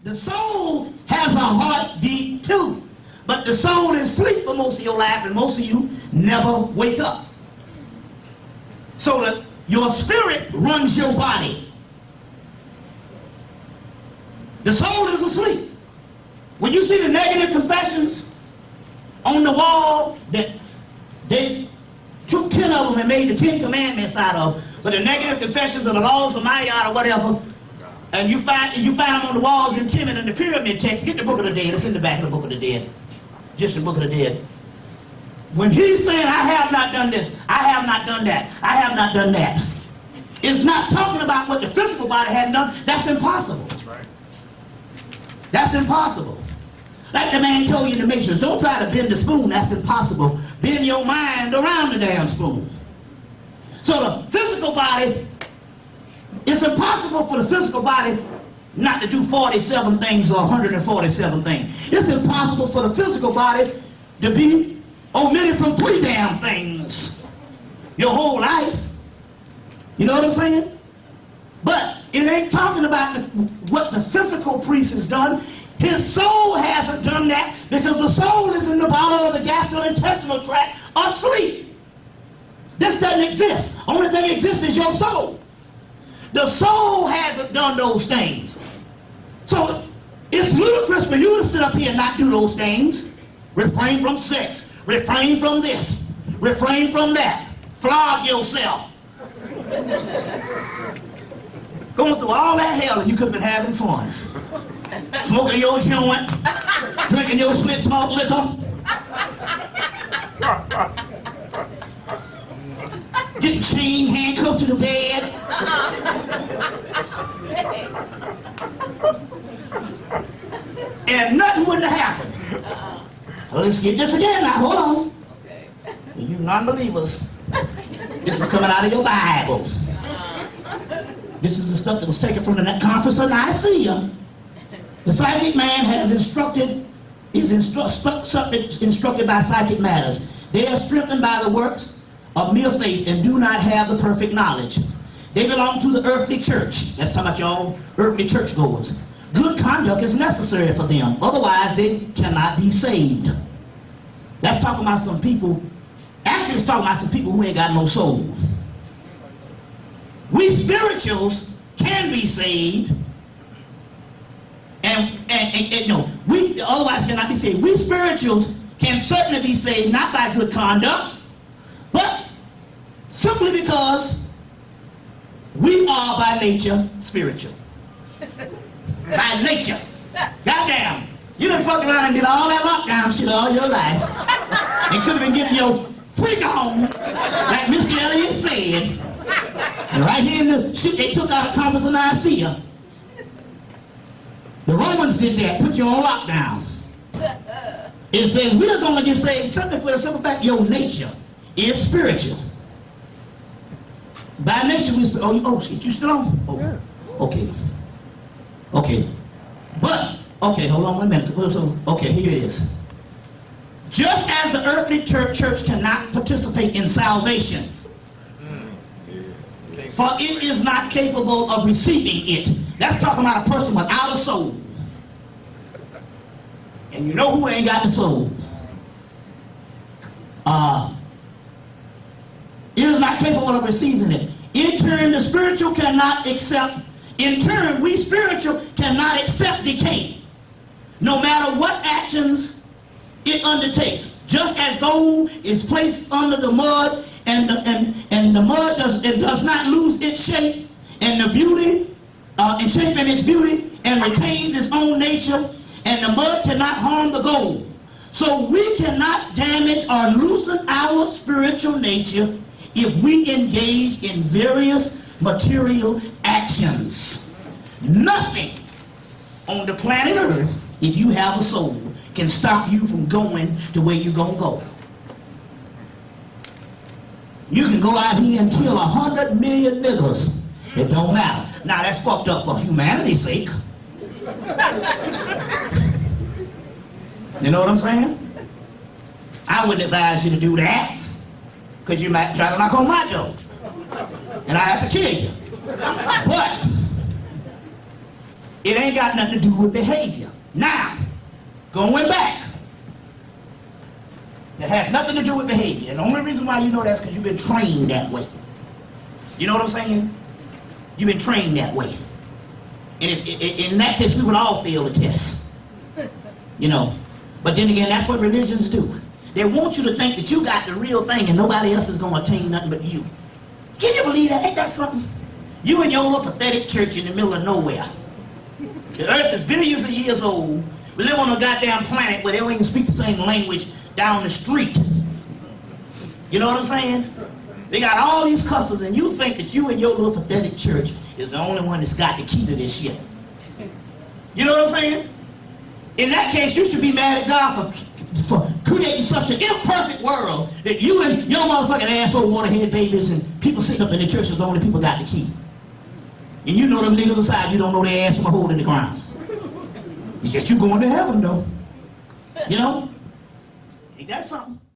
The soul has a heartbeat too. But the soul is asleep for most of your life, and most of you never wake up. So that your spirit runs your body. The soul is asleep. When you see the negative confessions on the wall that they took 10 of them and made the 10 commandments out of, but the negative confessions of the laws of Maya or whatever, and you find them on the walls in Kemet and the pyramid text, get the Book of the Dead. It's in the back of the Book of the Dead. Just the Book of the Dead. When he's saying, I have not done this, I have not done that, I have not done that, it's not talking about what the physical body hadn't done. That's impossible. Right. That's impossible. Like the man told you in the Matrix, don't try to bend the spoon. That's impossible. Bend your mind around the damn spoon. So the physical body, it's impossible for the physical body not to do 47 things or 147 things. It's impossible for the physical body to be omitted from 3 damn things your whole life. You know what I'm saying? But it ain't talking about what the physical priest has done. His soul hasn't done that because the soul is in the bottom of the gastrointestinal tract asleep. This doesn't exist. Only thing that exists is your soul. The soul hasn't done those things. So it's ludicrous for you to sit up here and not do those things. Refrain from sex. Refrain from this. Refrain from that. Flog yourself. Going through all that hell and you could have been having fun. Smoking your joint, drinking your split smoke liquor, getting chained, handcuffed to the bed. And nothing wouldn't have happened. So let's get this again now, hold on. You non-believers, this is coming out of your Bible. This is the stuff that was taken from the conference of Nicaea. The psychic man is instructed by psychic matters. They are strengthened by the works of mere faith and do not have the perfect knowledge. They belong to the earthly church. That's talking about y'all earthly churchgoers. Good conduct is necessary for them. Otherwise, they cannot be saved. That's talking about some people. Actually, it's talking about some people who ain't got no soul. We spirituals can be saved. And no, we otherwise cannot be saved. We spirituals can certainly be saved, not by good conduct, but simply because we are by nature spiritual. By nature. Goddamn. You done fucked around and did all that lockdown shit all your life. And could have been getting your freak on, like Mr. Elliott said. And right here in the shit they took out of Conference of Nicaea. The Romans did that, put you on lockdown. It says we're going to get saved simply for the simple fact your nature is spiritual. By nature, you still on? Oh, yeah. Okay. Okay. But, okay, hold on 1 minute. Okay, here it is. Just as the earthly church cannot participate in salvation, for it is not capable of receiving it. That's talking about a person without a soul. And you know who ain't got the soul. It is not capable of receiving it. In turn, the spiritual cannot accept. In turn, we spiritual cannot accept decay, no matter what actions it undertakes. Just as gold is placed under the mud, and the mud does not lose its shape and the beauty, and shape and its beauty, and retains its own nature, and the mud cannot harm the gold. So we cannot damage or loosen our spiritual nature if we engage in various material actions. Nothing on the planet Earth, if you have a soul, can stop you from going to where you're going to go. You can go out here and kill 100 million niggers. It don't matter. Now that's fucked up for humanity's sake. You know what I'm saying? I wouldn't advise you to do that, because you might try to knock on my door, and I have to kill you. But It ain't got nothing to do with behavior. Now, going back, it has nothing to do with behavior. And the only reason why you know that is because you've been trained that way. You know what I'm saying? You've been trained that way. And in that case, we would all fail the test. You know. But then again, that's what religions do. They want you to think that you got the real thing and nobody else is going to attain nothing but you. Can you believe that? Ain't that something? You and your little pathetic church in the middle of nowhere. The earth is billions of years old. We live on a goddamn planet where they don't even speak the same language down the street. You know what I'm saying? They got all these customs, and you think that you and your little pathetic church is the only one that's got the key to this shit. You know what I'm saying? In that case, you should be mad at God for creating such an imperfect world that you and your motherfucking asshole waterhead babies and people sitting up in the church is the only people got the key. And you know them niggas aside, you don't know their ass from a hole in the ground. It's just you going to heaven, though. You know? Ain't that something?